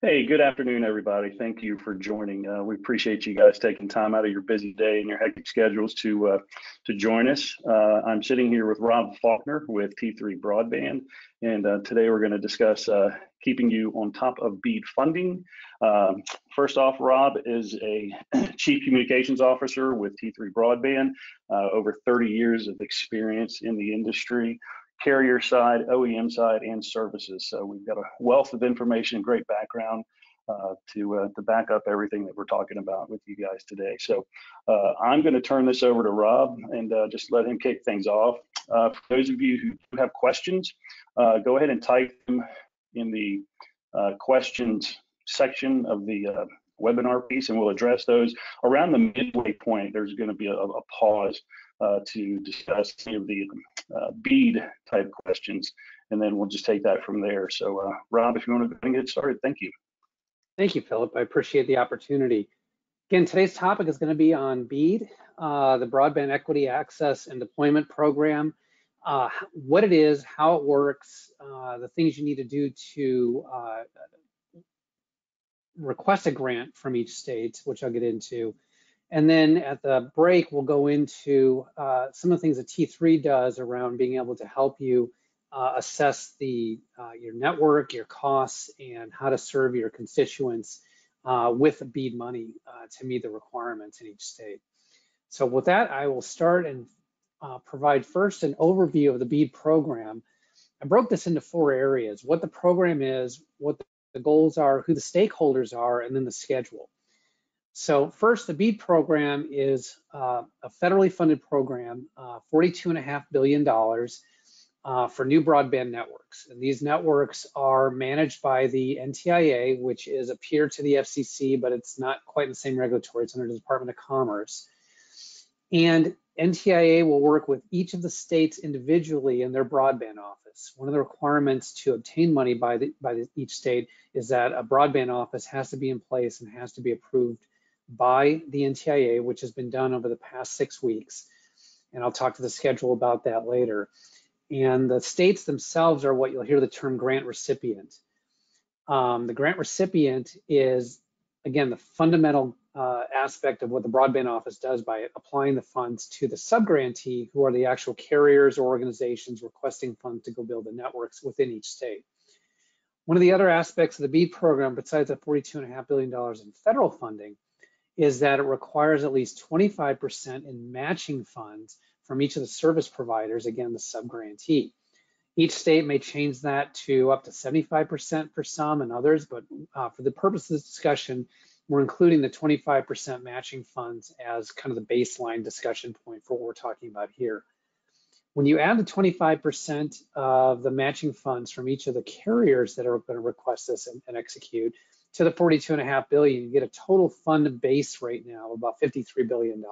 Hey, good afternoon, everybody. Thank you for joining. We appreciate you guys taking time out of your busy day and your hectic schedules to join us. I'm sitting here with Rob Faulkner with T3 Broadband, and today we're going to discuss keeping you on top of BEAD funding. First off, Rob is a Chief Communications Officer with T3 Broadband, over 30 years of experience in the industry. Carrier side, OEM side, and services. So we've got a wealth of information, great background to back up everything that we're talking about with you guys today. So I'm going to turn this over to Rob and just let him kick things off. For those of you who have questions, go ahead and type them in the questions section of the webinar piece, and we'll address those. Around the midway point, there's going to be a pause to discuss any of the BEAD type questions, and then we'll just take that from there. So Rob, if you want to go ahead and get started, thank you. Thank you, Philip. I appreciate the opportunity. Again, today's topic is going to be on BEAD, the Broadband Equity Access and Deployment Program, what it is, how it works, the things you need to do to request a grant from each state, which I'll get into. And then at the break, we'll go into some of the things that T3 does around being able to help you assess your network, your costs, and how to serve your constituents with BEAD money to meet the requirements in each state. So with that, I will start and provide first an overview of the BEAD program. I broke this into 4 areas: what the program is, what the goals are, who the stakeholders are, and then the schedule. So first, the BEAD program is a federally funded program, $42.5 billion for new broadband networks. And these networks are managed by the NTIA, which is a peer to the FCC, but it's not quite the same regulatory. It's under the Department of Commerce. And NTIA will work with each of the states individually in their broadband office. One of the requirements to obtain money by each state is that a broadband office has to be in place and has to be approved by the NTIA, which has been done over the past 6 weeks. And I'll talk to the schedule about that later. And the states themselves are what you'll hear the term grant recipient. The grant recipient is, again, the fundamental aspect of what the broadband office does by applying the funds to the subgrantee, who are the actual carriers or organizations requesting funds to go build the networks within each state. One of the other aspects of the BEAD program, besides the $42.5 billion in federal funding, is that it requires at least 25% in matching funds from each of the service providers, again, the subgrantee. Each state may change that to up to 75% for some and others, but for the purpose of this discussion, we're including the 25% matching funds as kind of the baseline discussion point for what we're talking about here. When you add the 25% of the matching funds from each of the carriers that are going to request this and execute to the $42.5 billion, you get a total fund base right now of about $53 billion.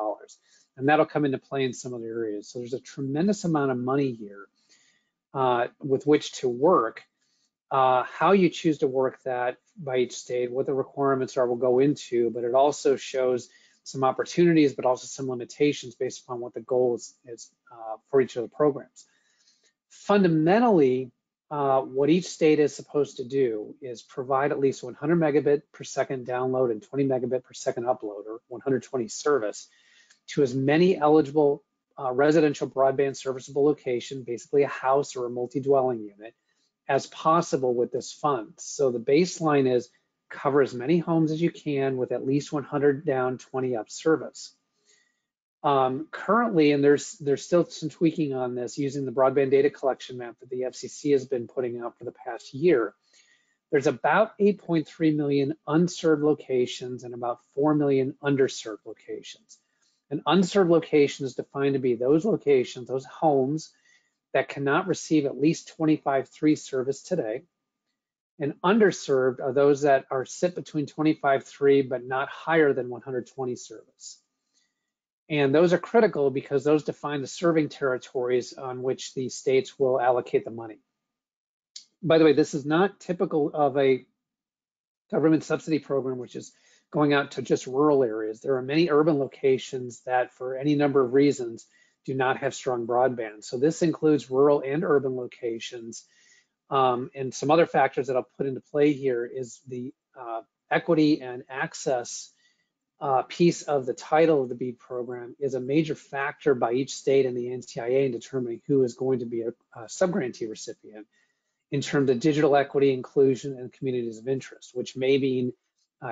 And that'll come into play in some other areas. So there's a tremendous amount of money here with which to work. How you choose to work that by each state, what the requirements are, we'll go into, but it also shows some opportunities, but also some limitations based upon what the goal is for each of the programs. Fundamentally, what each state is supposed to do is provide at least 100 megabit per second download and 20 megabit per second upload, or 120 service, to as many eligible residential broadband serviceable location, basically a house or a multi-dwelling unit, as possible with this fund. So the baseline is cover as many homes as you can with at least 100 down, 20 up service. Currently, and there's still some tweaking on this using the broadband data collection map that the FCC has been putting out for the past year, there's about 8.3 million unserved locations and about 4 million underserved locations. An unserved location is defined to be those locations, those homes that cannot receive at least 25.3 service today. And underserved are those that are sit between 25.3 but not higher than 120 service. And those are critical because those define the serving territories on which the states will allocate the money. By the way, this is not typical of a government subsidy program, which is going out to just rural areas. There are many urban locations that, for any number of reasons, do not have strong broadband. So this includes rural and urban locations. And some other factors that I'll put into play here is the equity and access piece of the title of the BEAD program is a major factor by each state and the NTIA in determining who is going to be a subgrantee recipient in terms of digital equity, inclusion, and communities of interest, which may mean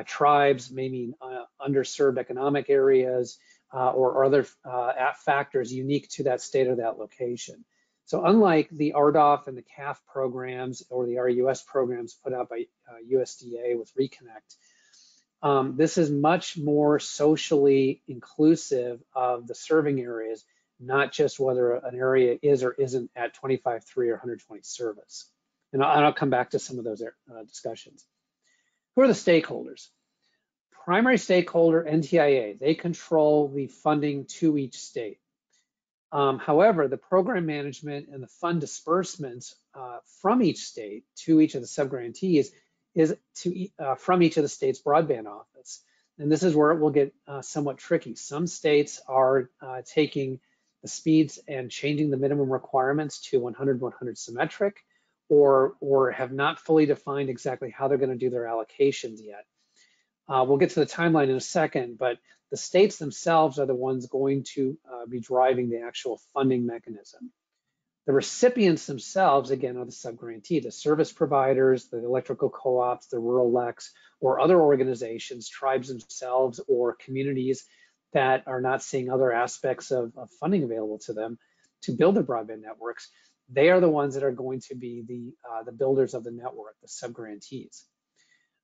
tribes, may mean underserved economic areas, or other factors unique to that state or that location. So unlike the RDOF and the CAF programs or the RUS programs put out by USDA with Reconnect, this is much more socially inclusive of the serving areas, not just whether an area is or isn't at 25.3 or 120 service. And I'll come back to some of those discussions. Who are the stakeholders? Primary stakeholder, NTIA. They control the funding to each state. However, the program management and the fund disbursements from each state to each of the subgrantees is from each of the state's broadband office. And this is where it will get somewhat tricky. Some states are taking the speeds and changing the minimum requirements to 100/100 symmetric, or have not fully defined exactly how they're going to do their allocations yet. We'll get to the timeline in a second, but the states themselves are the ones going to be driving the actual funding mechanism. The recipients themselves, again, are the subgrantee, the service providers, the electrical co-ops, the rural LECs, or other organizations, tribes themselves, or communities that are not seeing other aspects of funding available to them to build their broadband networks. They are the ones that are going to be the builders of the network, the subgrantees.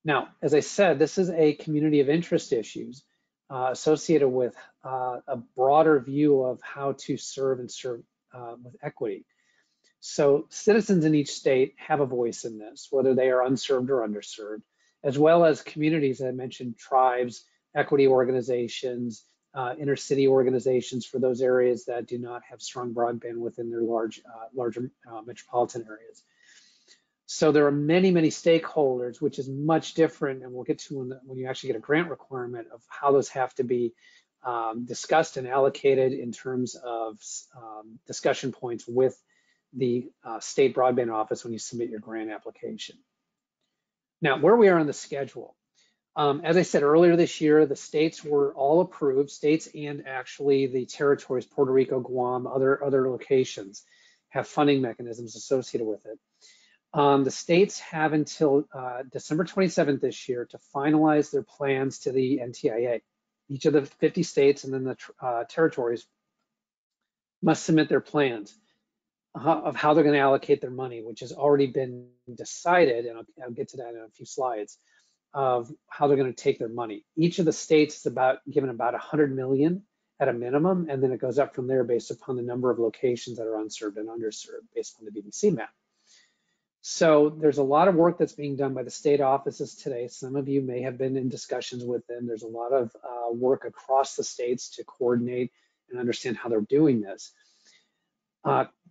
Now, as I said, this is a community of interest issues associated with a broader view of how to serve and serve with equity. So citizens in each state have a voice in this, whether they are unserved or underserved, as well as communities, as I mentioned, tribes, equity organizations, inner city organizations for those areas that do not have strong broadband within their larger metropolitan areas. So there are many, many stakeholders, which is much different, and we'll get to when you actually get a grant requirement of how those have to be discussed and allocated in terms of discussion points with the state broadband office when you submit your grant application. Now, where we are on the schedule. As I said earlier this year, the states were all approved, states and actually the territories, Puerto Rico, Guam, other locations have funding mechanisms associated with it. The states have until December 27th this year to finalize their plans to the NTIA. Each of the 50 states and then the territories must submit their plans of how they're going to allocate their money, which has already been decided, and I'll get to that in a few slides, of how they're going to take their money. Each of the states is given about 100 million at a minimum, and then it goes up from there based upon the number of locations that are unserved and underserved based on the BDC map. So there's a lot of work that's being done by the state offices today. Some of you may have been in discussions with them. There's a lot of work across the states to coordinate and understand how they're doing this.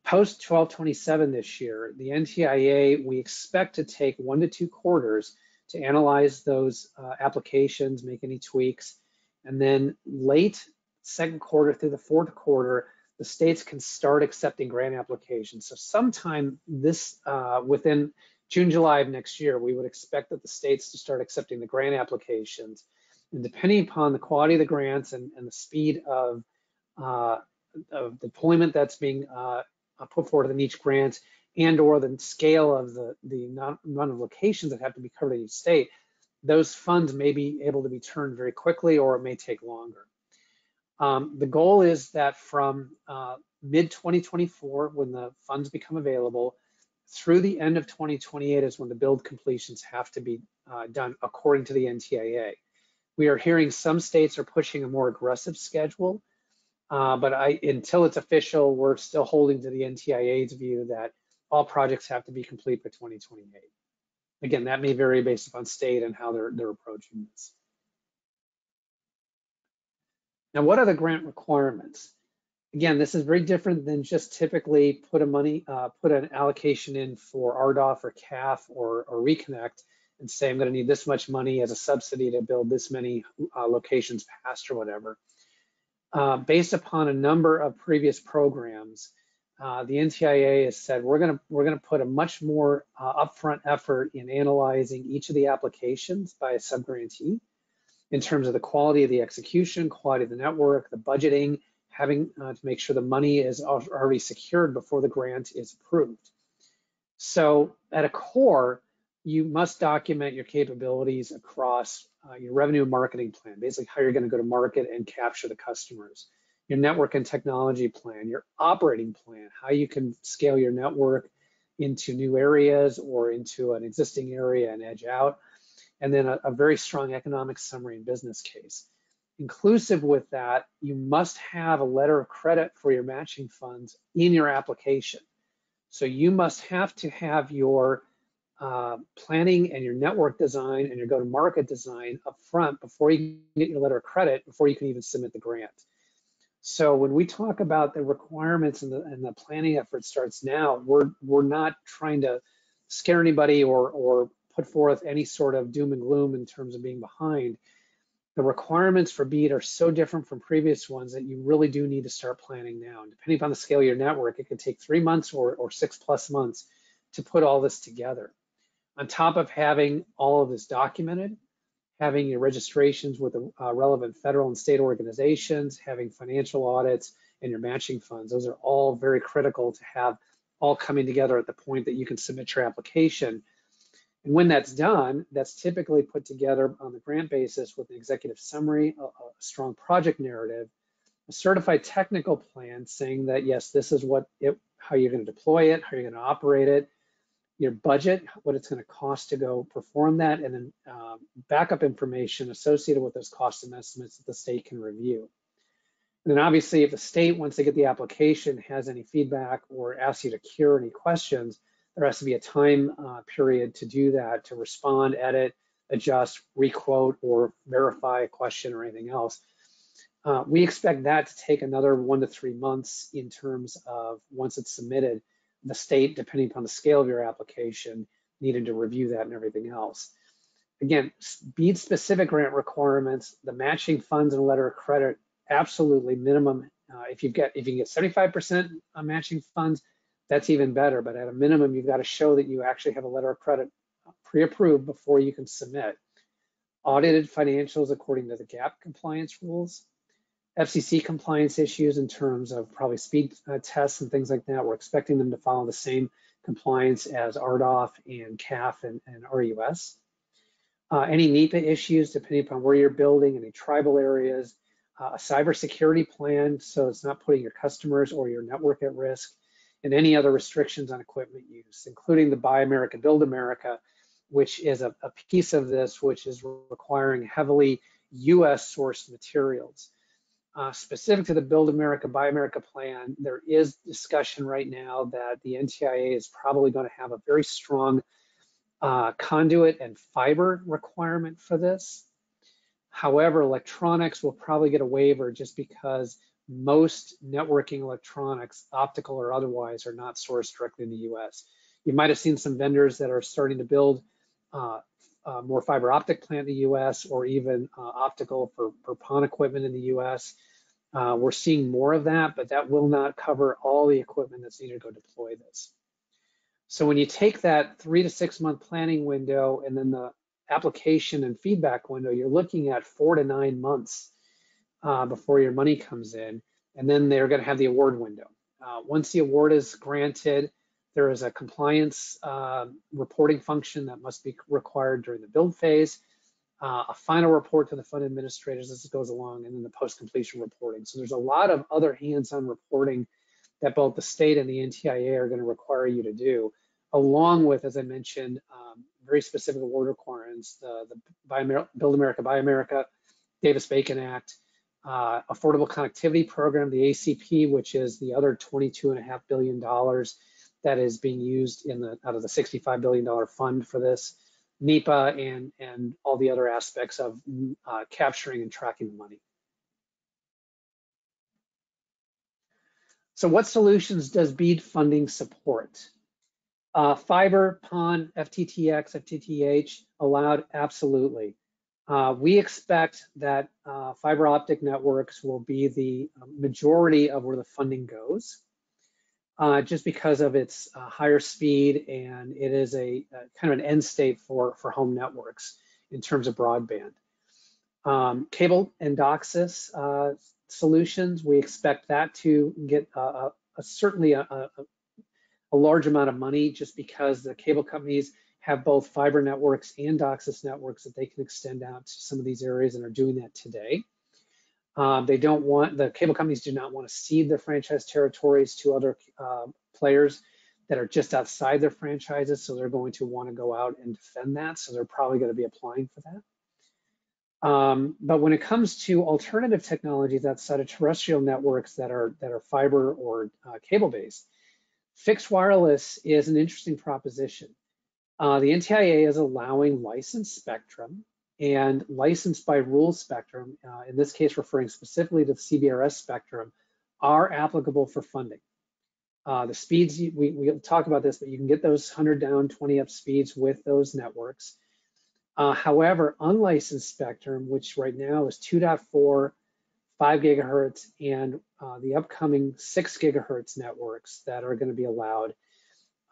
Post 12/27 this year, the NTIA, we expect to take 1 to 2 quarters to analyze those applications, make any tweaks, and then late second quarter through the fourth quarter, the states can start accepting grant applications. So sometime this, within June, July of next year, we would expect that the states to start accepting the grant applications. And depending upon the quality of the grants and the speed of deployment that's being put forward in each grant, and or the scale of the amount of locations that have to be covered in each state, those funds may be able to be turned very quickly, or it may take longer. The goal is that from mid-2024, when the funds become available, through the end of 2028 is when the build completions have to be done according to the NTIA. We are hearing some states are pushing a more aggressive schedule, but until it's official, we're still holding to the NTIA's view that all projects have to be complete by 2028. Again, that may vary based upon state and how they're approaching this. Now, what are the grant requirements? Again, this is very different than just typically put an allocation in for RDOF or CAF or Reconnect and say, I'm going to need this much money as a subsidy to build this many locations past or whatever. Based upon a number of previous programs, the NTIA has said we're gonna put a much more upfront effort in analyzing each of the applications by a subgrantee in terms of the quality of the execution, quality of the network, the budgeting, having to make sure the money is already secured before the grant is approved. So at a core, you must document your capabilities across your revenue and marketing plan, basically how you're going to go to market and capture the customers, your network and technology plan, your operating plan, how you can scale your network into new areas or into an existing area and edge out, and then a very strong economic summary and business case. Inclusive with that, you must have a letter of credit for your matching funds in your application. So you must have to have your planning and your network design and your go-to-market design up front before you can get your letter of credit, before you can even submit the grant. So when we talk about the requirements and the planning effort starts now, we're not trying to scare anybody or put forth any sort of doom and gloom in terms of being behind. The requirements for BEAD are so different from previous ones that you really do need to start planning now. And depending upon the scale of your network, it could take 3 months or 6+ months to put all this together. On top of having all of this documented, having your registrations with the relevant federal and state organizations, having financial audits, and your matching funds, those are all very critical to have all coming together at the point that you can submit your application. And when that's done, that's typically put together on the grant basis with an executive summary, a strong project narrative, a certified technical plan saying that, yes, this is how you're going to deploy it, how you're going to operate it, your budget, what it's going to cost to go perform that, and then backup information associated with those costs and estimates that the state can review. And then obviously, if the state, once they get the application, has any feedback or asks you to cure any questions, there has to be a time period to do that, to respond, edit, adjust, requote, or verify a question or anything else. We expect that to take another 1 to 3 months in terms of once it's submitted, the state, depending upon the scale of your application, needed to review that and everything else. Again, BEAD specific grant requirements, the matching funds and letter of credit, absolutely minimum. If you can get 75% matching funds, that's even better. But at a minimum, you've got to show that you actually have a letter of credit pre-approved before you can submit. Audited financials according to the GAAP compliance rules. FCC compliance issues in terms of probably speed tests and things like that. We're expecting them to follow the same compliance as RDOF and CAF and RUS. Any NEPA issues, depending upon where you're building, any tribal areas, a cybersecurity plan, so it's not putting your customers or your network at risk, and any other restrictions on equipment use, including the Buy America, Build America, which is a piece of this, which is requiring heavily US sourced materials. Specific to the Build America, Buy America plan, there is discussion right now that the NTIA is probably going to have a very strong conduit and fiber requirement for this. However, electronics will probably get a waiver just because most networking electronics, optical or otherwise, are not sourced directly in the US. You might have seen some vendors that are starting to build more fiber optic plant in the US, or even optical for PON equipment in the US. We're seeing more of that, but that will not cover all the equipment that's needed to go deploy this. So when you take that 3 to 6 month planning window and then the application and feedback window, you're looking at 4 to 9 months before your money comes in, and then they're going to have the award window. Once the award is granted, there is a compliance reporting function that must be required during the build phase, a final report to the fund administrators as it goes along, and then the post-completion reporting. So there's a lot of other hands-on reporting that both the state and the NTIA are going to require you to do, along with, as I mentioned, very specific award requirements, the Build America, Buy America, Davis-Bacon Act, Affordable Connectivity Program, the ACP, which is the other $22.5 billion that is being used out of the $65 billion fund for this, NEPA, and all the other aspects of capturing and tracking the money. So what solutions does BEAD funding support? Fiber, PON, FTTX, FTTH allowed, absolutely. We expect that fiber optic networks will be the majority of where the funding goes. just because of its higher speed, and it is a kind of an end state for home networks in terms of broadband. Cable and DOCSIS solutions, we expect that to get certainly a large amount of money, just because the cable companies have both fiber networks and DOCSIS networks that they can extend out to some of these areas and are doing that today. The cable companies do not want to cede their franchise territories to other players that are just outside their franchises, so they're going to want to go out and defend that, so they're probably going to be applying for that. But when it comes to alternative technologies outside of terrestrial networks that are fiber or cable-based, fixed wireless is an interesting proposition. The NTIA is allowing licensed spectrum and licensed by rule spectrum, in this case referring specifically to the CBRS spectrum, are applicable for funding. The speeds, we'll talk about this, but you can get those 100 down, 20 up speeds with those networks. However, unlicensed spectrum, which right now is 2.4, 5 gigahertz, and the upcoming 6 gigahertz networks that are going to be allowed,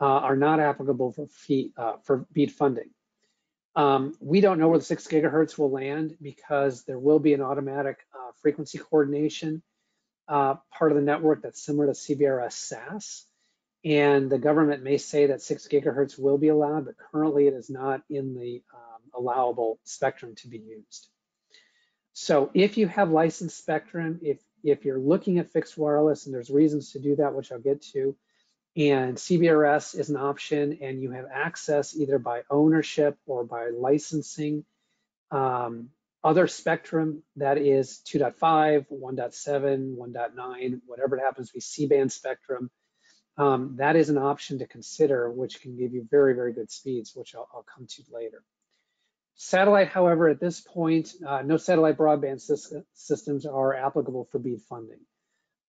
are not applicable for BEAD funding. We don't know where the 6 gigahertz will land, because there will be an automatic frequency coordination part of the network that's similar to CBRS SAS. And the government may say that 6 gigahertz will be allowed, but currently it is not in the allowable spectrum to be used. So if you have licensed spectrum, if you're looking at fixed wireless, and there's reasons to do that, which I'll get to, and CBRS is an option, and you have access either by ownership or by licensing other spectrum that is 2.5, 1.7, 1.9, whatever it happens to be, C-band spectrum, that is an option to consider, which can give you very, very good speeds, which I'll come to later. Satellite, however, at this point, no satellite broadband systems are applicable for BEAD funding.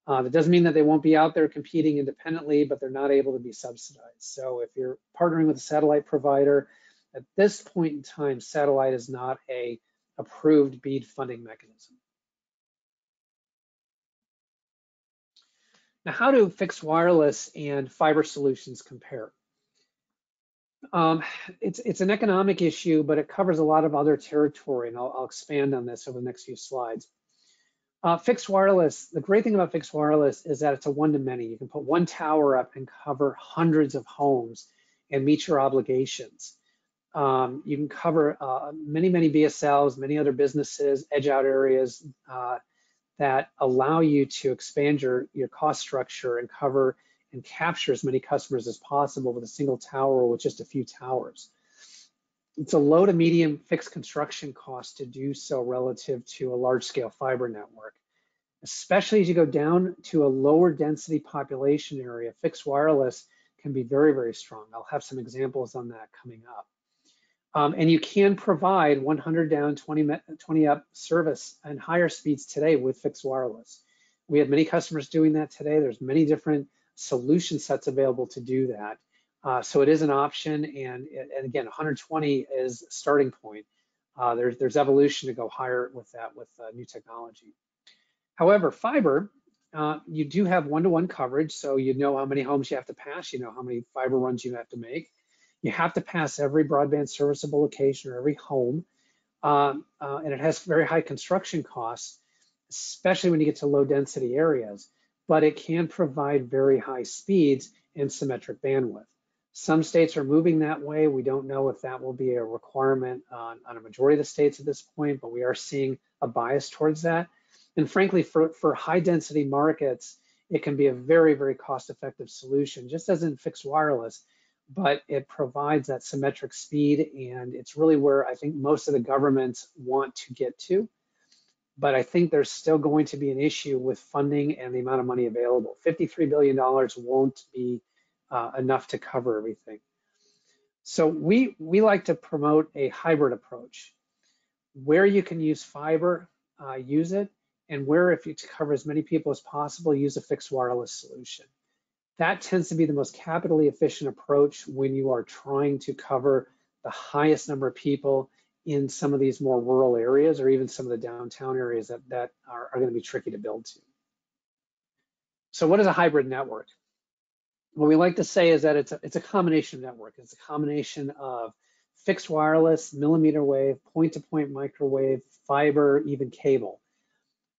That doesn't mean that they won't be out there competing independently, but they're not able to be subsidized. So if you're partnering with a satellite provider, at this point in time, satellite is not an approved BEAD funding mechanism. Now, how do fixed wireless and fiber solutions compare? It's an economic issue, but it covers a lot of other territory, and I'll expand on this over the next few slides. Fixed wireless, the great thing about fixed wireless is that it's a one-to-many. You can put one tower up and cover hundreds of homes and meet your obligations. You can cover many, many BSLs, many other businesses, edge out areas that allow you to expand your cost structure and cover and capture as many customers as possible with a single tower or with just a few towers. It's a low to medium fixed construction cost to do so relative to a large scale fiber network. Especially as you go down to a lower density population area, fixed wireless can be very, very strong. I'll have some examples on that coming up. And you can provide 100 down, 20 up service and higher speeds today with fixed wireless. We have many customers doing that today. There's many different solution sets available to do that. So it is an option, and again, 120 is a starting point. There's evolution to go higher with that with new technology. However, fiber, you do have one-to-one coverage, so you know how many homes you have to pass, you know how many fiber runs you have to make. You have to pass every broadband serviceable location or every home, and it has very high construction costs, especially when you get to low density areas, but it can provide very high speeds and symmetric bandwidth. Some states are moving that way. We don't know if that will be a requirement on a majority of the states at this point, but we are seeing a bias towards that. And frankly, for high density markets, it can be a very, very cost effective solution, just as in fixed wireless, but it provides that symmetric speed, and it's really where I think most of the governments want to get to. But I think there's still going to be an issue with funding and the amount of money available. $53 billion won't be enough to cover everything. So we like to promote a hybrid approach. Where you can use fiber, use it, and where if you cover as many people as possible, use a fixed wireless solution. That tends to be the most capitally efficient approach when you are trying to cover the highest number of people in some of these more rural areas, or even some of the downtown areas that are going to be tricky to build to. So what is a hybrid network? what we like to say is that it's a combination network. It's a combination of fixed wireless, millimeter wave, point-to-point microwave, fiber, even cable.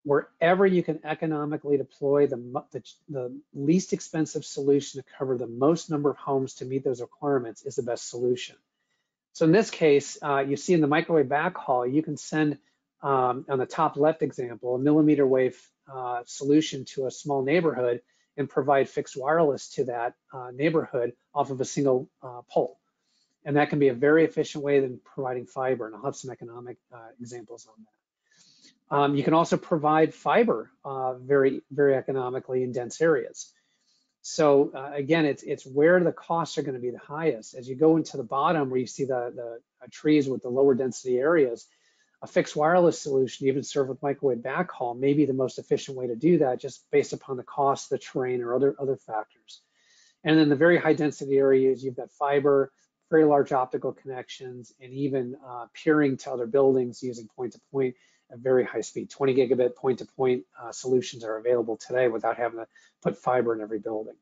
Wherever you can economically deploy the least expensive solution to cover the most number of homes to meet those requirements is the best solution. So in this case, you see in the microwave backhaul, you can send, on the top left example, a millimeter wave solution to a small neighborhood and provide fixed wireless to that neighborhood off of a single pole. And that can be a very efficient way than providing fiber, and I'll have some economic examples on that. You can also provide fiber very, very economically in dense areas. So again, it's where the costs are going to be the highest. As you go into the bottom where you see the trees with the lower density areas, a fixed wireless solution, even served with microwave backhaul, may be the most efficient way to do that, just based upon the cost, the terrain, or other factors. And then the very high density areas, you've got fiber, very large optical connections, and even peering to other buildings using point-to-point at very high speed. 20 gigabit point-to-point solutions are available today without having to put fiber in every building.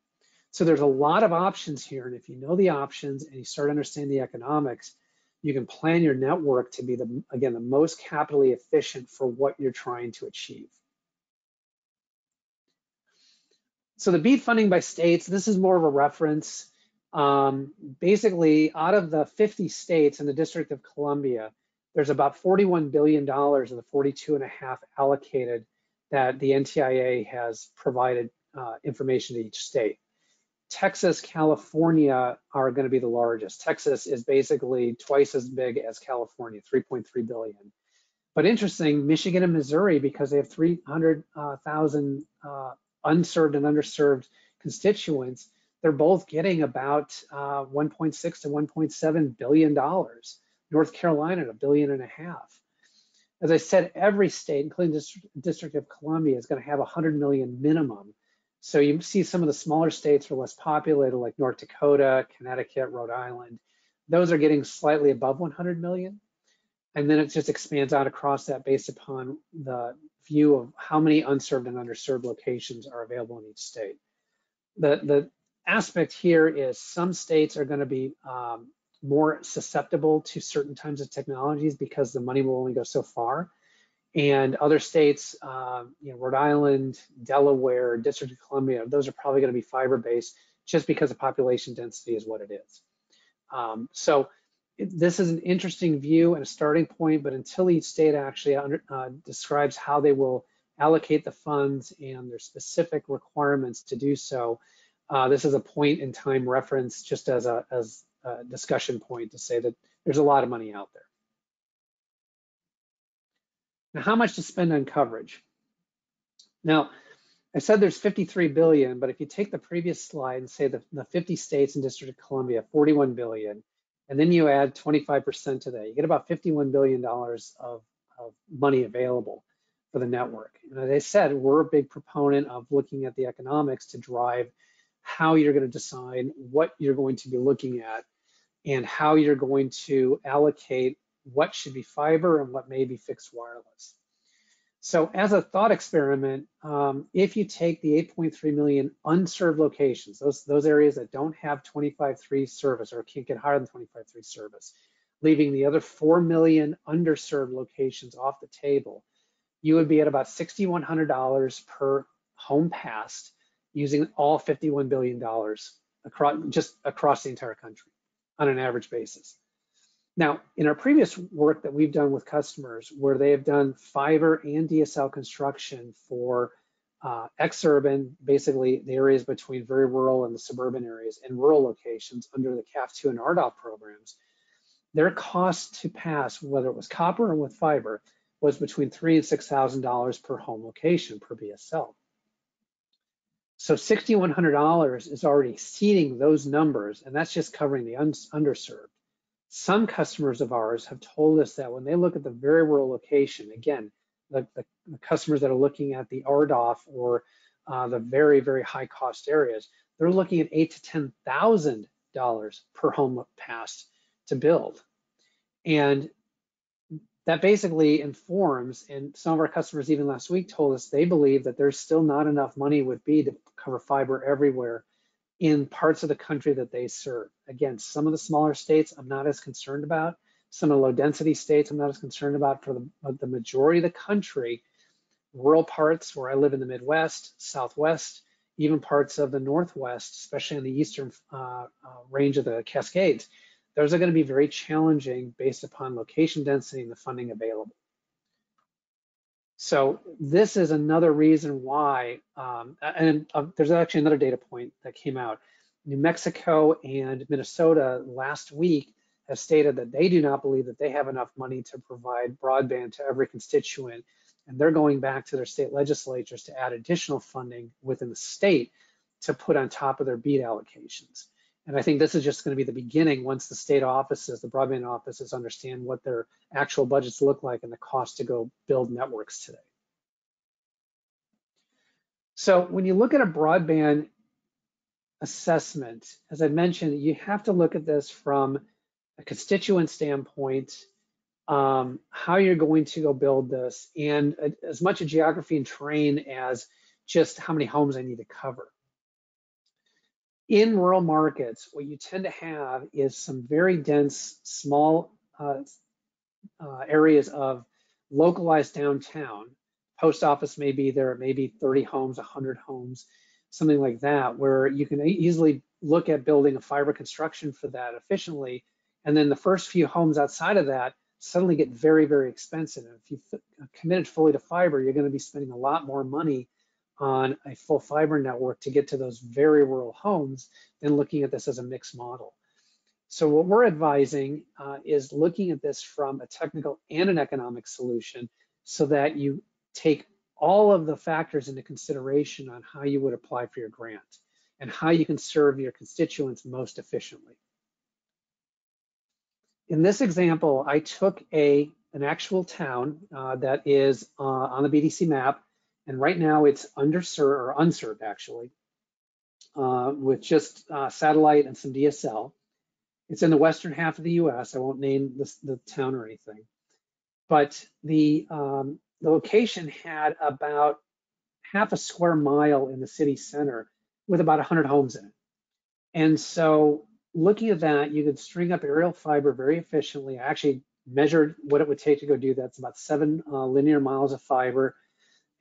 So there's a lot of options here, and if you know the options and you start understanding the economics, you can plan your network to be, again, the most capitally efficient for what you're trying to achieve. So the BEAD funding by states, this is more of a reference. Basically, out of the 50 states in the District of Columbia, there's about $41 billion of the 42.5 allocated that the NTIA has provided information to each state. Texas, California are going to be the largest. Texas is basically twice as big as California, 3.3 billion. But interesting, Michigan and Missouri, because they have 300,000 unserved and underserved constituents, they're both getting about 1.6 to 1.7 billion dollars. North Carolina, $1.5 billion. As I said, every state, including the District of Columbia, is going to have 100 million minimum. So you see some of the smaller states are less populated, like North Dakota, Connecticut, Rhode Island. Those are getting slightly above 100 million. And then it just expands out across that based upon the view of how many unserved and underserved locations are available in each state. The aspect here is some states are going to be more susceptible to certain types of technologies because the money will only go so far. And other states, Rhode Island, Delaware, District of Columbia, those are probably going to be fiber-based just because the population density is what it is. This is an interesting view and a starting point, but until each state actually describes how they will allocate the funds and their specific requirements to do so, this is a point in time reference just as a discussion point to say that there's a lot of money out there. Now, how much to spend on coverage? Now, I said there's 53 billion, but if you take the previous slide and say the 50 states and District of Columbia, 41 billion, and then you add 25% to that, you get about $51 billion of money available for the network. And as I said, we're a big proponent of looking at the economics to drive how you're going to decide what you're going to be looking at and how you're going to allocate what should be fiber and what may be fixed wireless. So as a thought experiment, if you take the 8.3 million unserved locations, those areas that don't have 25/3 service or can't get higher than 25/3 service, leaving the other 4 million underserved locations off the table, you would be at about $6,100 per home passed using all $51 billion across the entire country on an average basis. Now, in our previous work that we've done with customers where they have done fiber and DSL construction for exurban, basically the areas between very rural and the suburban areas and rural locations under the CAF2 and RDOF programs, their cost to pass, whether it was copper or with fiber, was between $3,000 and $6,000 per home location per BSL. So $6,100 is already exceeding those numbers, and that's just covering the underserved. Some customers of ours have told us that when they look at the very rural location, again, the customers that are looking at the RDOF or the very, very high cost areas, they're looking at $8,000 to $10,000 per home passed to build. And that basically informs, and some of our customers even last week told us they believe that there's still not enough money with BEAD to cover fiber everywhere in parts of the country that they serve. Again, some of the smaller states I'm not as concerned about. Some of the low density states I'm not as concerned about. For the majority of the country, rural parts where I live in the Midwest, Southwest, even parts of the Northwest, especially in the eastern range of the Cascades, those are going to be very challenging based upon location density and the funding available. So this is another reason why, there's actually another data point that came out. New Mexico and Minnesota last week have stated that they do not believe that they have enough money to provide broadband to every constituent, and they're going back to their state legislatures to add additional funding within the state to put on top of their BEAD allocations. And I think this is just going to be the beginning once the state offices, the broadband offices, understand what their actual budgets look like and the cost to go build networks today. So when you look at a broadband assessment, as I mentioned, you have to look at this from a constituent standpoint, how you're going to go build this, and as much a geography and terrain as just how many homes I need to cover. In rural markets, what you tend to have is some very dense, small areas of localized downtown. Post office may be there, maybe 30 homes, 100 homes, something like that, where you can easily look at building a fiber construction for that efficiently. And then the first few homes outside of that suddenly get very, very expensive. And if you've committed fully to fiber, you're going to be spending a lot more money on a full fiber network to get to those very rural homes than looking at this as a mixed model. So what we're advising is looking at this from a technical and an economic solution so that you take all of the factors into consideration on how you would apply for your grant and how you can serve your constituents most efficiently. In this example, I took an actual town that is on the BDC map, and right now it's underserved or unserved actually, with just satellite and some DSL. It's in the western half of the US. I won't name the town or anything, but the location had about half a square mile in the city center with about 100 homes in it. And so looking at that, you could string up aerial fiber very efficiently. I actually measured what it would take to go do that. It's about 7 linear miles of fiber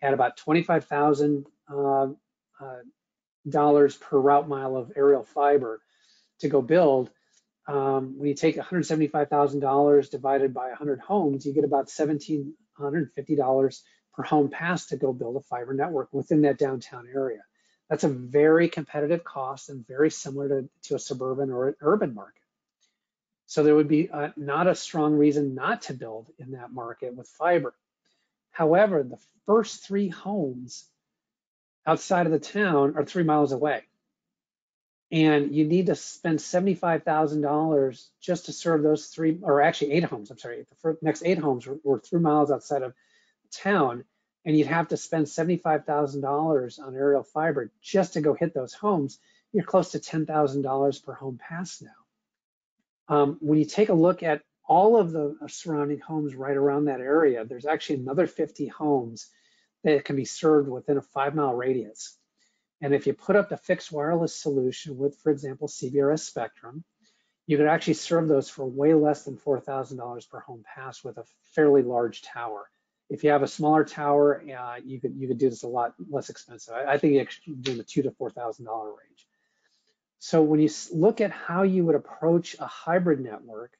at about $25,000 per route mile of aerial fiber to go build. When you take $175,000 divided by 100 homes, you get about $1,750 per home passed to go build a fiber network within that downtown area. That's a very competitive cost and very similar to a suburban or an urban market. So there would be not a strong reason not to build in that market with fiber. However, the first 3 homes outside of the town are 3 miles away. And you need to spend $75,000 just to serve those 3, or actually 8 homes, I'm sorry. The next 8 homes were 3 miles outside of town, and you'd have to spend $75,000 on aerial fiber just to go hit those homes. You're close to $10,000 per home pass now. When you take a look at all of the surrounding homes right around that area, there's actually another 50 homes that can be served within a 5-mile radius. And if you put up the fixed wireless solution with, for example, CBRS spectrum, you could actually serve those for way less than $4,000 per home pass with a fairly large tower. If you have a smaller tower, you could do this a lot less expensive. I think you're doing the $2,000 to $4,000 range. So when you look at how you would approach a hybrid network,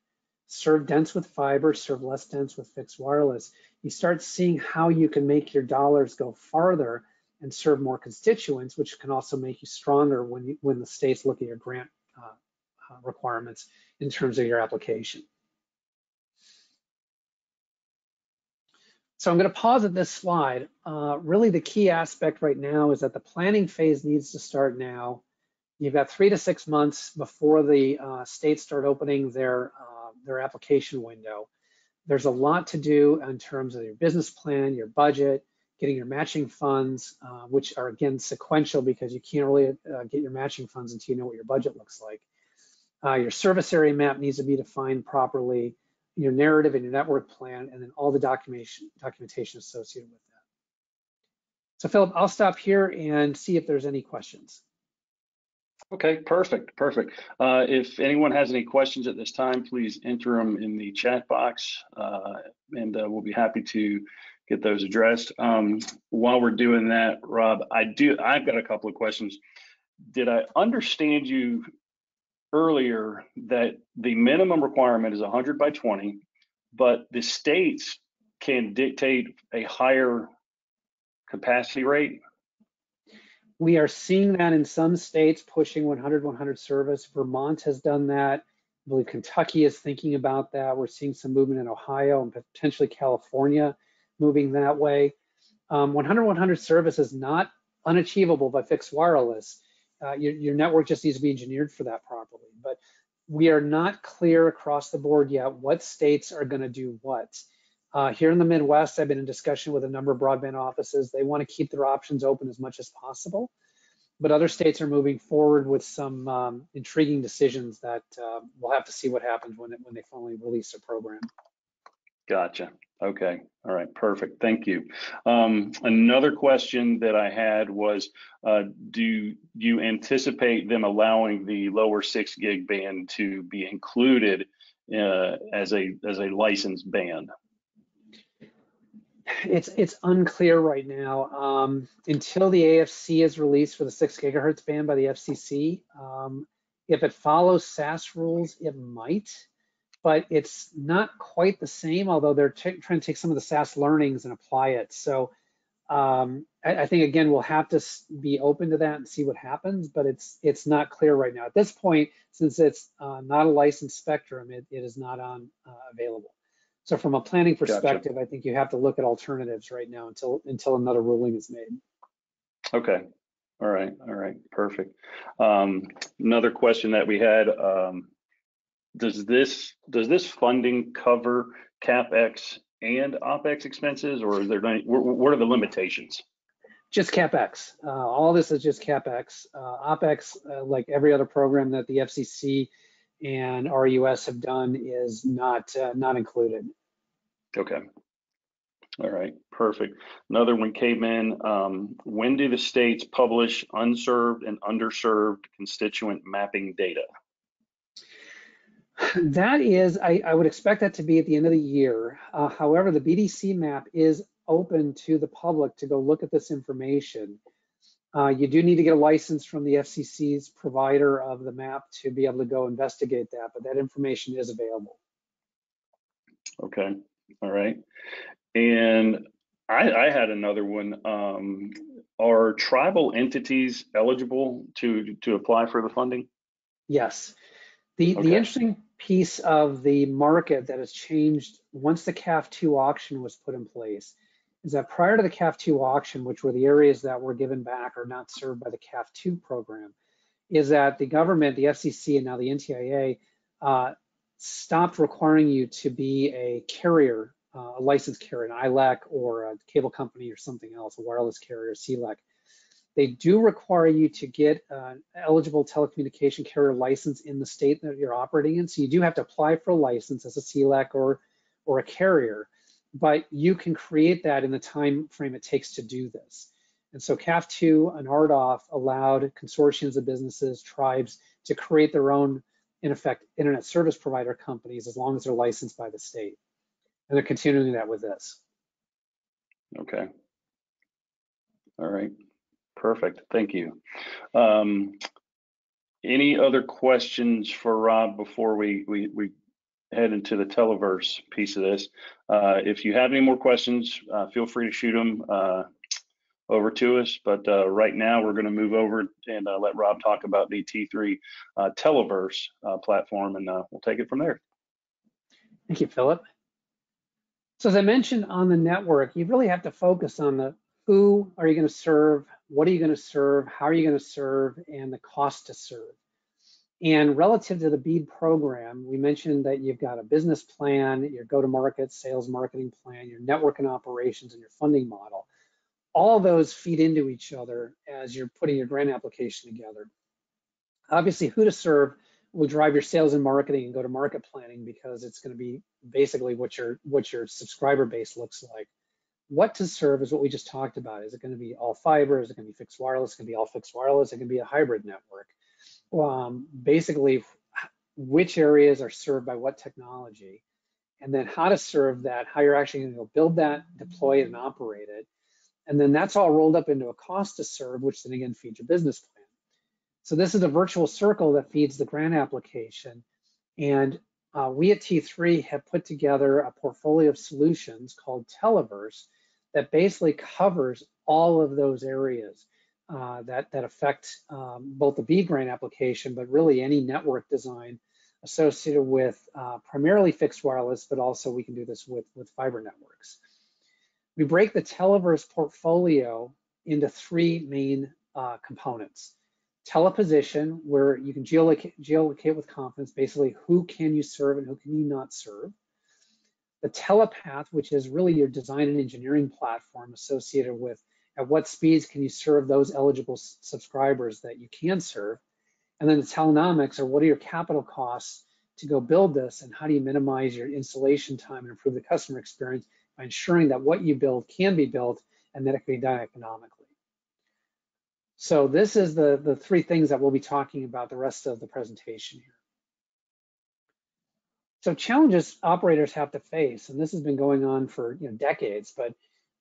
serve dense with fiber, serve less dense with fixed wireless, you start seeing how you can make your dollars go farther and serve more constituents, which can also make you stronger when the states look at your grant requirements in terms of your application. So I'm going to pause at this slide. Really the key aspect right now is that the planning phase needs to start now. You've got 3 to 6 months before the states start opening their application window. There's a lot to do in terms of your business plan, your budget, getting your matching funds, which are again sequential because you can't really get your matching funds until you know what your budget looks like. Your service area map needs to be defined properly, your narrative and your network plan, and then all the documentation associated with that. So Philip, I'll stop here and see if there's any questions. Okay, perfect, perfect. If anyone has any questions at this time, please enter them in the chat box, and we'll be happy to get those addressed. While we're doing that, Rob, I've got a couple of questions. Did I understand you earlier that the minimum requirement is 100 by 20, but the states can dictate a higher capacity rate? We are seeing that in some states pushing 100/100 service. Vermont has done that. I believe Kentucky is thinking about that. We're seeing some movement in Ohio and potentially California moving that way. 100/100 service is not unachievable by fixed wireless. Your network just needs to be engineered for that properly. But we are not clear across the board yet what states are going to do what. Here in the Midwest, I've been in discussion with a number of broadband offices. They want to keep their options open as much as possible, but other states are moving forward with some intriguing decisions that we'll have to see what happens when they finally release a program. Gotcha. Okay. All right. Perfect. Thank you. Another question that I had was, do you anticipate them allowing the lower 6 gig band to be included as a licensed band? It's unclear right now. Until the AFC is released for the 6 gigahertz band by the FCC, if it follows SAS rules, it might, but it's not quite the same, although they're trying to take some of the SAS learnings and apply it. So I think, again, we'll have to be open to that and see what happens, but it's not clear right now. At this point, since it's not a licensed spectrum, it is not available. So from a planning perspective, Gotcha. I think you have to look at alternatives right now until another ruling is made. Okay. All right. All right. Perfect. Another question that we had, does this funding cover CapEx and OpEx expenses, or is there what are the limitations? Just CapEx. All this is just CapEx. OpEx, like every other program that the FCC and RUS have done, is not included. Okay. All right. Perfect. Another one came in. When do the states publish unserved and underserved constituent mapping data? That is, I would expect that to be at the end of the year. However, the BDC map is open to the public to go look at this information. You do need to get a license from the FCC's provider of the map to be able to go investigate that, but that information is available. Okay. All right. And I had another one. Are tribal entities eligible to apply for the funding? Yes. The interesting piece of the market that has changed once the CAF2 auction was put in place is that prior to the CAF2 auction, which were the areas that were given back or not served by the CAF2 program, is that the government, the FCC, and now the NTIA stopped requiring you to be a carrier, a licensed carrier, an ILEC or a cable company or something else, a wireless carrier, CLEC. They do require you to get an eligible telecommunication carrier license in the state that you're operating in. So you do have to apply for a license as a CLEC or a carrier, but you can create that in the time frame it takes to do this. And so CAF2 and RDOF allowed consortiums of businesses, tribes, to create their own, in effect, internet service provider companies as long as they're licensed by the state. And they're continuing that with this. Okay. All right. Perfect. Thank you. Any other questions for Rob before we head into the Televerse piece of this? If you have any more questions, feel free to shoot them over to us. But right now, we're going to move over and let Rob talk about the T3 Televerse platform, and we'll take it from there. Thank you, Philip. So as I mentioned on the network, you really have to focus on the who are you going to serve, what are you going to serve, how are you going to serve, and the cost to serve. And relative to the BEAD program, we mentioned that you've got a business plan, your go-to-market sales marketing plan, your network and operations, and your funding model. All of those feed into each other as you're putting your grant application together. Obviously, who to serve will drive your sales and marketing and go-to-market planning, because it's going to be basically what your subscriber base looks like. What to serve is what we just talked about. Is it going to be all fiber? Is it going to be fixed wireless? Is it going to be all fixed wireless? Is it going to be a hybrid network? basically which areas are served by what technology, and then how to serve that, how you're actually going to go build that, deploy it, and operate it. And then that's all rolled up into a cost to serve, which then again feeds your business plan. So this is a virtual circle that feeds the grant application. And we at T3 have put together a portfolio of solutions called Televerse that basically covers all of those areas that affect both the BEAD grant application, but really any network design associated with primarily fixed wireless, but also we can do this with fiber networks. We break the Televerse portfolio into three main components. Teleposition, where you can geolocate with confidence, basically who can you serve and who can you not serve. The telepath, which is really your design and engineering platform associated with at what speeds can you serve those eligible subscribers that you can serve. And then the telenomics, or what are your capital costs to go build this, and how do you minimize your installation time and improve the customer experience by ensuring that what you build can be built and that it can be done economically. So this is the three things that we'll be talking about the rest of the presentation here. So challenges operators have to face, and this has been going on for decades, but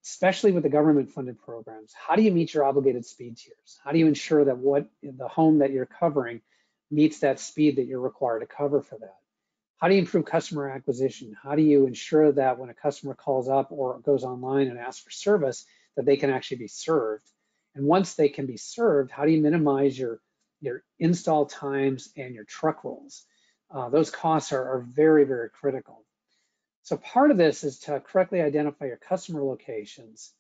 especially with the government-funded programs, how do you meet your obligated speed tiers? How do you ensure that the home that you're covering meets that speed that you're required to cover for that? How do you improve customer acquisition? How do you ensure that when a customer calls up or goes online and asks for service, that they can actually be served? And once they can be served, how do you minimize your install times and your truck rolls? Those costs are very, very critical. So part of this is to correctly identify your customer locations,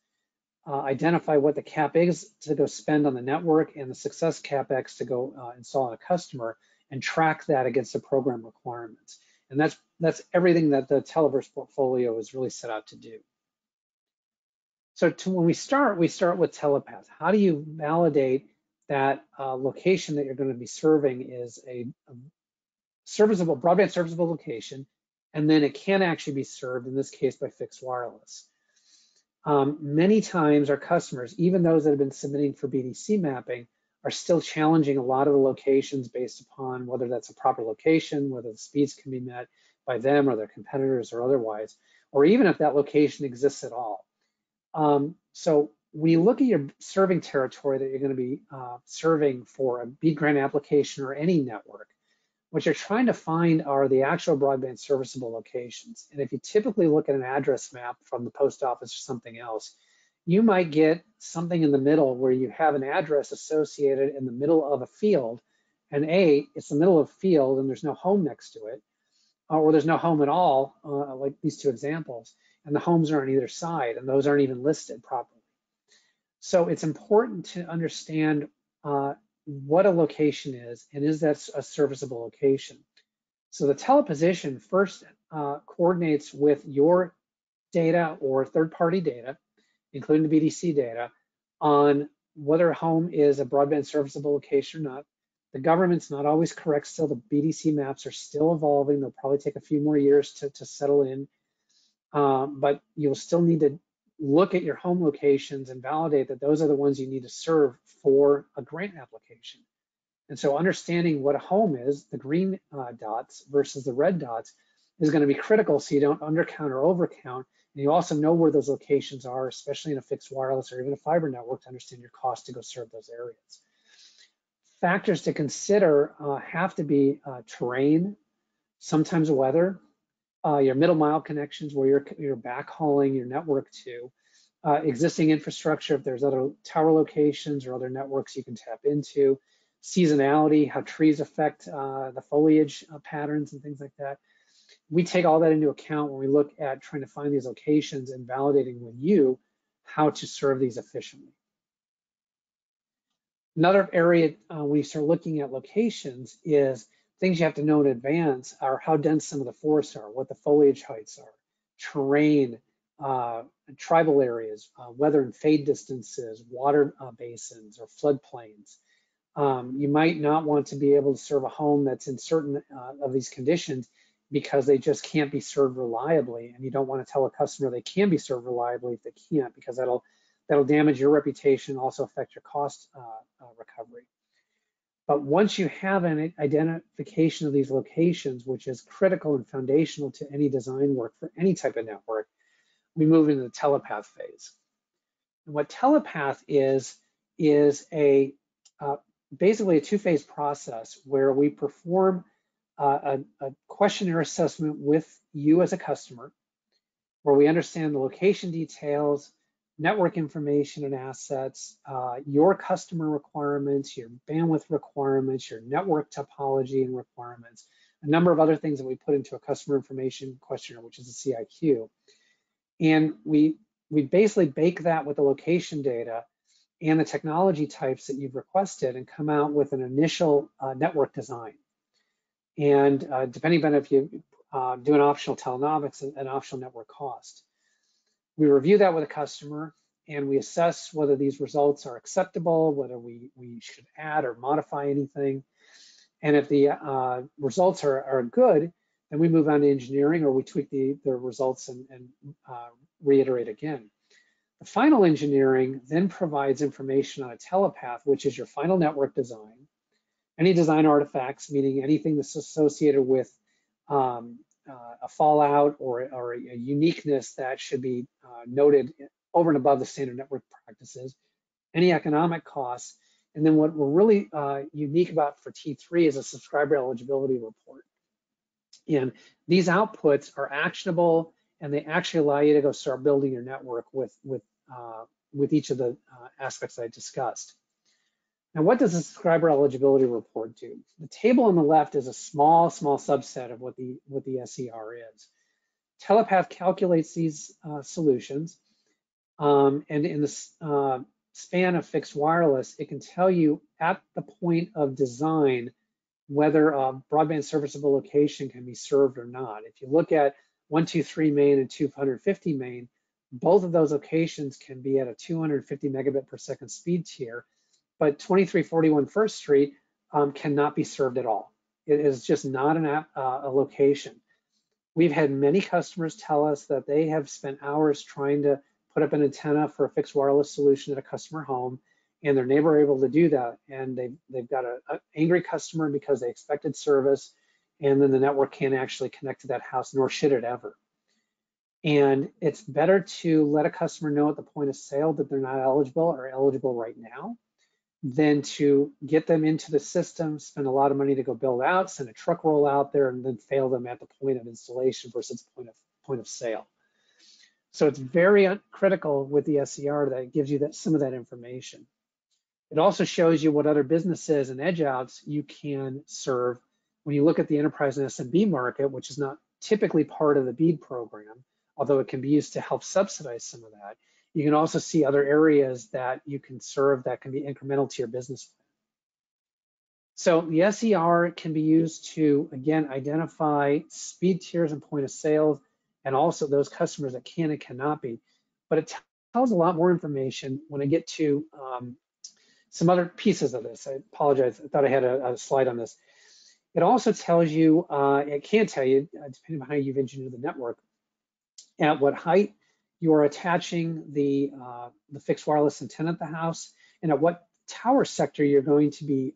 identify what the cap is to go spend on the network and the success CapEx to go install on a customer, and track that against the program requirements. And that's everything that the Televerse portfolio is really set out to do. So when we start with telepath. How do you validate that location that you're going to be serving is a serviceable, broadband serviceable location, and then it can actually be served, in this case, by fixed wireless. Many times our customers, even those that have been submitting for BDC mapping, are still challenging a lot of the locations based upon whether that's a proper location, whether the speeds can be met by them or their competitors or otherwise, or even if that location exists at all. So we look at your serving territory that you're going to be serving for a BEAD grant application or any network. What you're trying to find are the actual broadband serviceable locations. And if you typically look at an address map from the post office or something else, you might get something in the middle where you have an address associated in the middle of a field, and it's the middle of a field and there's no home next to it, or there's no home at all, like these two examples, and the homes are on either side, and those aren't even listed properly. So it's important to understand what a location is, and is that a serviceable location? So the teleposition first coordinates with your data or third-party data, including the BDC data, on whether a home is a broadband serviceable location or not. The government's not always correct still. The BDC maps are still evolving. They'll probably take a few more years to settle in, but you'll still need to look at your home locations and validate that those are the ones you need to serve for a grant application. And so understanding what a home is, the green dots versus the red dots, is going to be critical so you don't undercount or overcount. And you also know where those locations are, especially in a fixed wireless or even a fiber network, to understand your cost to go serve those areas. Factors to consider have to be terrain, sometimes weather, your middle mile connections where you're backhauling your network to, existing infrastructure, if there's other tower locations or other networks you can tap into, seasonality, how trees affect the foliage patterns and things like that. We take all that into account when we look at trying to find these locations and validating with you how to serve these efficiently. Another area when you start looking at locations is things you have to know in advance are how dense some of the forests are, what the foliage heights are, terrain, tribal areas, weather and fade distances, water basins or floodplains. You might not want to be able to serve a home that's in certain of these conditions because they just can't be served reliably, and you don't want to tell a customer they can be served reliably if they can't, because that'll damage your reputation, also affect your cost recovery. But once you have an identification of these locations, which is critical and foundational to any design work for any type of network, we move into the telepath phase. And what telepath is a basically a two-phase process where we perform a questionnaire assessment with you as a customer, where we understand the location details, network information and assets, your customer requirements, your bandwidth requirements, your network topology and requirements, a number of other things that we put into a customer information questionnaire, which is a CIQ. And we basically bake that with the location data and the technology types that you've requested and come out with an initial network design. And depending on if you do an optional telenomics, an optional network cost. We review that with a customer and we assess whether these results are acceptable, whether we should add or modify anything. And if the results are good, then we move on to engineering or we tweak the results and reiterate again. The final engineering then provides information on a telepath, which is your final network design, any design artifacts, meaning anything that's associated with a fallout or a uniqueness that should be noted over and above the standard network practices, any economic costs, and then what we're really unique about for T3 is a subscriber eligibility report. And these outputs are actionable, and they actually allow you to go start building your network with each of the aspects that I discussed. Now, what does a subscriber eligibility report do? The table on the left is a small subset of what the SER is. Telepath calculates these solutions, and in the span of fixed wireless, it can tell you at the point of design whether a broadband serviceable location can be served or not. If you look at 123 main and 250 main, both of those locations can be at a 250 megabit per second speed tier, but 2341 First Street cannot be served at all. It is just not a location. We've had many customers tell us that they have spent hours trying to put up an antenna for a fixed wireless solution at a customer home, and their neighbor able to do that. And they've got an angry customer because they expected service, and then the network can't actually connect to that house, nor should it ever. And it's better to let a customer know at the point of sale that they're not eligible or eligible right now than to get them into the system, spend a lot of money to go build out, send a truck roll out there, and then fail them at the point of installation versus point of sale. So it's very critical with the SER that it gives you some of that information. It also shows you what other businesses and edge outs you can serve when you look at the enterprise and SMB market, which is not typically part of the BEAD program, although it can be used to help subsidize some of that. You can also see other areas that you can serve that can be incremental to your business plan. So the SER can be used to, again, identify speed tiers and point of sale, and also those customers that can and cannot be. But it tells a lot more information when I get to some other pieces of this. I apologize, I thought I had a slide on this. It also tells you, it can tell you, depending on how you've engineered the network, at what height you are attaching the fixed wireless antenna at the house, and at what tower sector you're going to be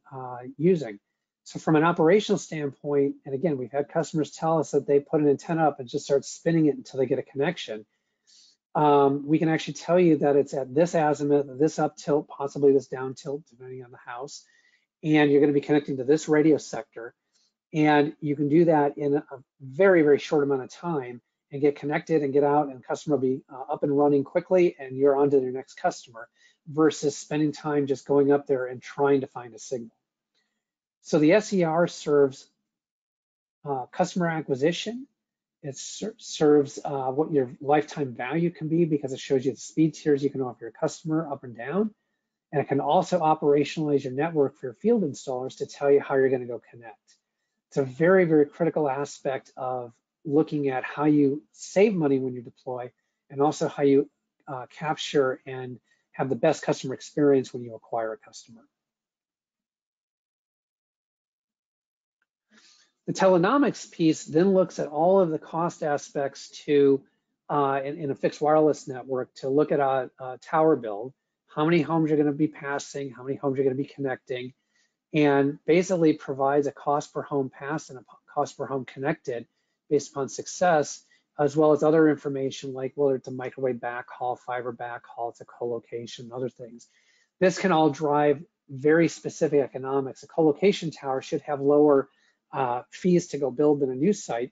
using. So from an operational standpoint, and again, we've had customers tell us that they put an antenna up and just start spinning it until they get a connection. We can actually tell you that it's at this azimuth, this up tilt, possibly this down tilt, depending on the house, and you're going to be connecting to this radio sector. And you can do that in a very, very short amount of time and get connected and get out, and customer will be up and running quickly, and you're on to your next customer, versus spending time just going up there and trying to find a signal. So the SER serves customer acquisition. It serves what your lifetime value can be, because it shows you the speed tiers you can offer your customer up and down. And it can also operationalize your network for your field installers to tell you how you're going to go connect. It's a very, very critical aspect of looking at how you save money when you deploy, and also how you capture and have the best customer experience when you acquire a customer. The telenomics piece then looks at all of the cost aspects to in a fixed wireless network, to look at a tower build, how many homes you're going to be passing, how many homes you're going to be connecting, and basically provides a cost per home passed and a cost per home connected based upon success, as well as other information like whether it's a microwave backhaul, fiber backhaul, it's a co-location, other things. This can all drive very specific economics. A co-location tower should have lower fees to go build than a new site,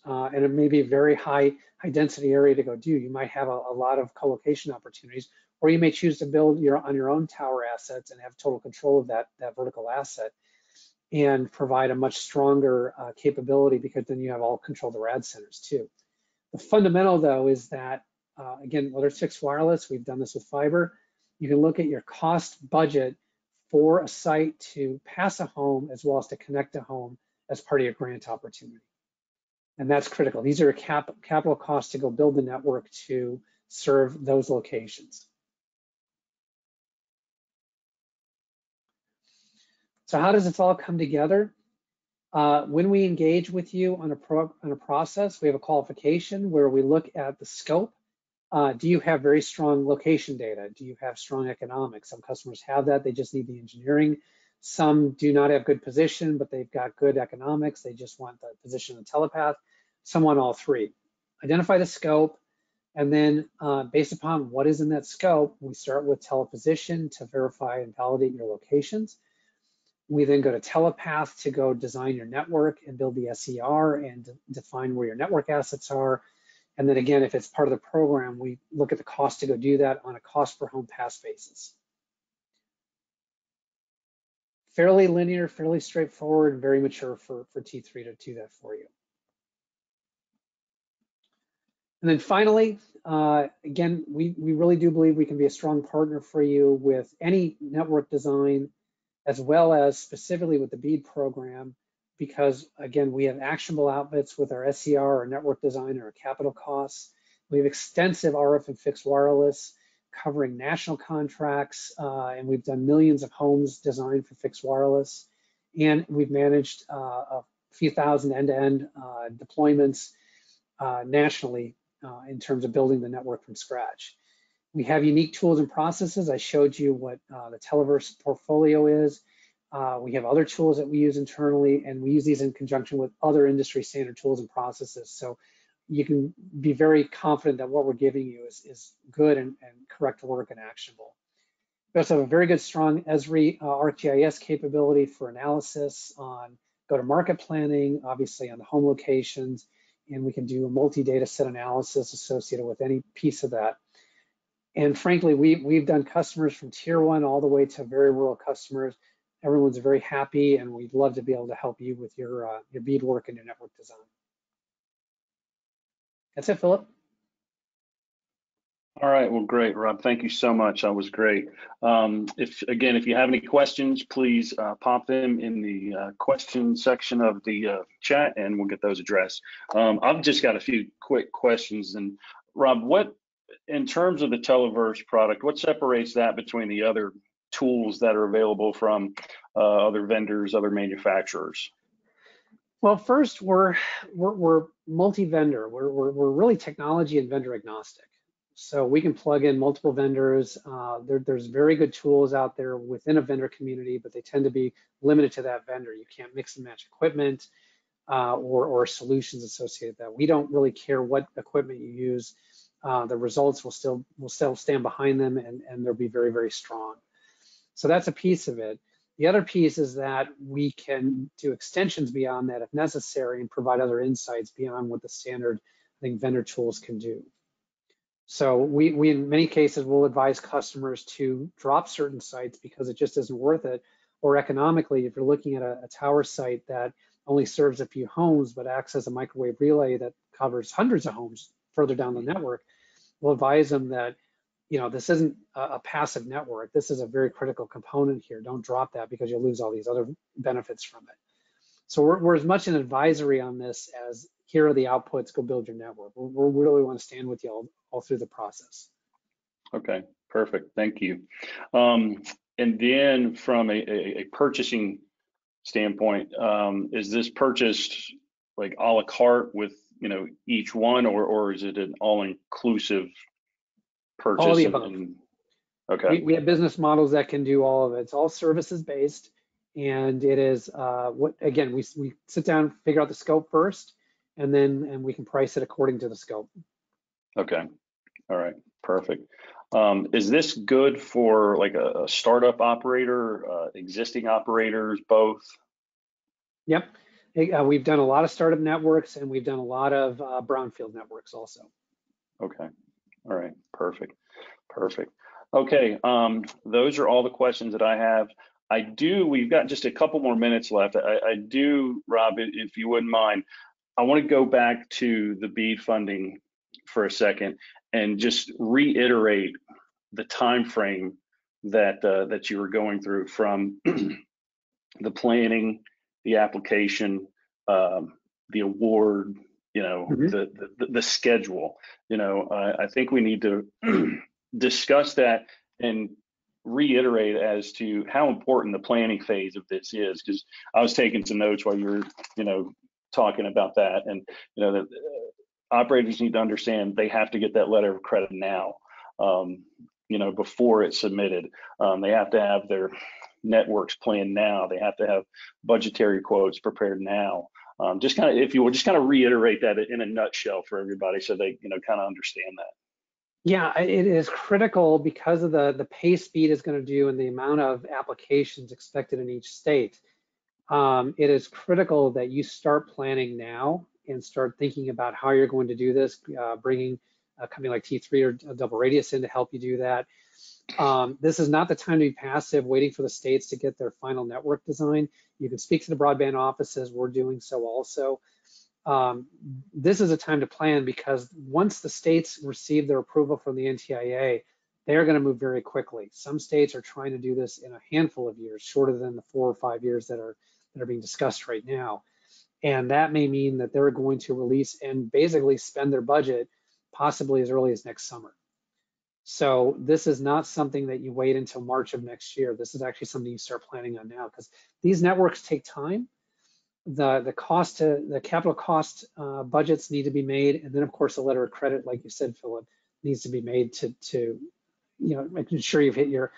and it may be a very high density area to go do. You might have a lot of co-location opportunities, or you may choose to build on your own tower assets and have total control of that vertical asset and provide a much stronger capability, because then you have all control of the RAD centers too. The fundamental though is that, again, whether it's fixed wireless, we've done this with fiber, you can look at your cost budget for a site to pass a home as well as to connect a home as part of your grant opportunity. And that's critical. These are capital costs to go build the network to serve those locations. So how does this all come together? When we engage with you on a process, we have a qualification where we look at the scope. Do you have very strong location data? Do you have strong economics? Some customers have that, they just need the engineering. Some do not have good position, but they've got good economics. They just want the position of the telepath. Some want all three. Identify the scope, and then based upon what is in that scope, we start with teleposition to verify and validate your locations. We then go to telepath to go design your network and build the SER and define where your network assets are. And then again, if it's part of the program, we look at the cost to go do that on a cost per home pass basis. Fairly linear, fairly straightforward, very mature for T3 to do that for you. And then finally, again, we really do believe we can be a strong partner for you with any network design, as well as specifically with the BEAD program, because again, we have actionable outputs with our SER, our network design, our capital costs. We have extensive RF and fixed wireless covering national contracts, and we've done millions of homes designed for fixed wireless. And we've managed a few thousand end-to-end deployments nationally in terms of building the network from scratch. We have unique tools and processes. I showed you what the Televerse portfolio is. We have other tools that we use internally, and we use these in conjunction with other industry standard tools and processes. So you can be very confident that what we're giving you is good and correct work and actionable. We also have a very good, strong Esri ArcGIS capability for analysis on go-to-market planning, obviously on the home locations, and we can do a multi-data set analysis associated with any piece of that. And frankly, we've done customers from tier 1 all the way to very rural customers. Everyone's very happy, and we'd love to be able to help you with your BEAD work and your network design. That's it, Philip. All right, well, great, Rob. Thank you so much. That was great. If you have any questions, please pop them in the question section of the chat, and we'll get those addressed. I've just got a few quick questions. And Rob, what, in terms of the Televerse product, what separates that between the other tools that are available from other vendors, other manufacturers? Well, first, we're multi-vendor. We're really technology and vendor agnostic. So we can plug in multiple vendors. There's very good tools out there within a vendor community, but they tend to be limited to that vendor. You can't mix and match equipment or solutions associated with that. We don't really care what equipment you use. The results will still stand behind them, and they'll be very, very strong. So that's a piece of it. The other piece is that we can do extensions beyond that if necessary and provide other insights beyond what the standard, I think, vendor tools can do. So we in many cases will advise customers to drop certain sites because it just isn't worth it. Or economically, if you're looking at a tower site that only serves a few homes but acts as a microwave relay that covers hundreds of homes further down the network, we'll advise them that, you know, this isn't a passive network. This is a very critical component here. Don't drop that because you'll lose all these other benefits from it. So we're as much an advisory on this as here are the outputs, go build your network. We really want to stand with you all through the process. Okay, perfect, thank you. And then from a purchasing standpoint, is this purchased like a la carte with, you know, each one, or is it an all-inclusive purchase? All the above. Okay. We have business models that can do all of it. It's all services based. And it is again, we sit down, figure out the scope first, and we can price it according to the scope. Okay. All right. Perfect. Is this good for like a startup operator, existing operators, both? Yep. We've done a lot of startup networks, and we've done a lot of brownfield networks also. Okay. All right. Perfect. Perfect. Okay. Those are all the questions that I have. We've got just a couple more minutes left. I do, Rob, if you wouldn't mind, I want to go back to the BEAD funding for a second and just reiterate the time frame that you were going through from the planning, the application, the award, the schedule. I think we need to discuss that and reiterate as to how important the planning phase of this is, because I was taking some notes while you were talking about that, and that operators need to understand they have to get that letter of credit now, before it's submitted. They have to have their networks planned now. They have to have budgetary quotes prepared now. Just kind of, if you will, just kind of reiterate that in a nutshell for everybody, so they kind of understand that. Yeah, it is critical because of the pace BEAD is going to do and the amount of applications expected in each state. It is critical that you start planning now and start thinking about how you're going to do this, bringing a company like T3 or DoubleRadius in to help you do that. This is not the time to be passive, waiting for the states to get their final network design. You can speak to the broadband offices. We're doing so also. This is a time to plan, because once the states receive their approval from the NTIA, they're going to move very quickly. Some states are trying to do this in a handful of years, shorter than the 4 or 5 years that are being discussed right now. And that may mean that they're going to release and basically spend their budget possibly as early as next summer. So this is not something that you wait until March of next year. This is actually something you start planning on now, because these networks take time. The capital cost budgets need to be made, and then of course a letter of credit, like you said, Philip, needs to be made to making sure you've hit your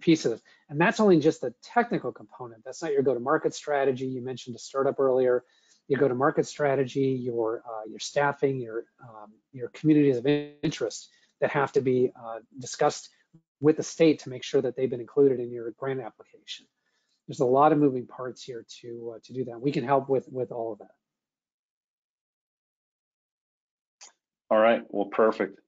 piece of this. And that's only just the technical component. That's not your go-to-market strategy. You mentioned a startup earlier. Your go-to-market strategy, your staffing, your communities of interest that have to be discussed with the state to make sure that they've been included in your grant application. There's a lot of moving parts here to do that. We can help with all of that. All right, well, perfect.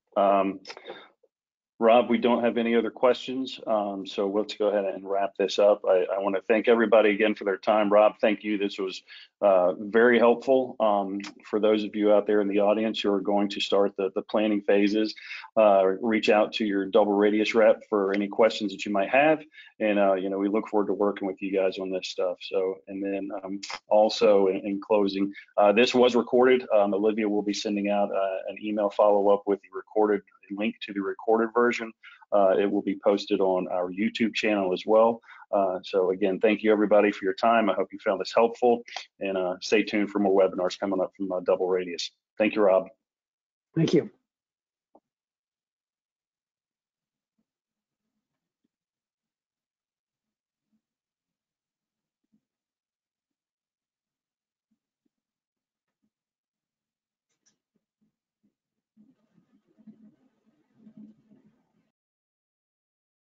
Rob, we don't have any other questions, so let's go ahead and wrap this up. I want to thank everybody again for their time. Rob, thank you. This was very helpful for those of you out there in the audience who are going to start the planning phases. Reach out to your DoubleRadius rep for any questions that you might have, and we look forward to working with you guys on this stuff. So, and then also in closing, this was recorded. Olivia will be sending out an email follow-up with the recorded link to the recorded version. It will be posted on our YouTube channel as well. So again, thank you everybody for your time. I hope you found this helpful, and stay tuned for more webinars coming up from DoubleRadius. Thank you, Rob. Thank you.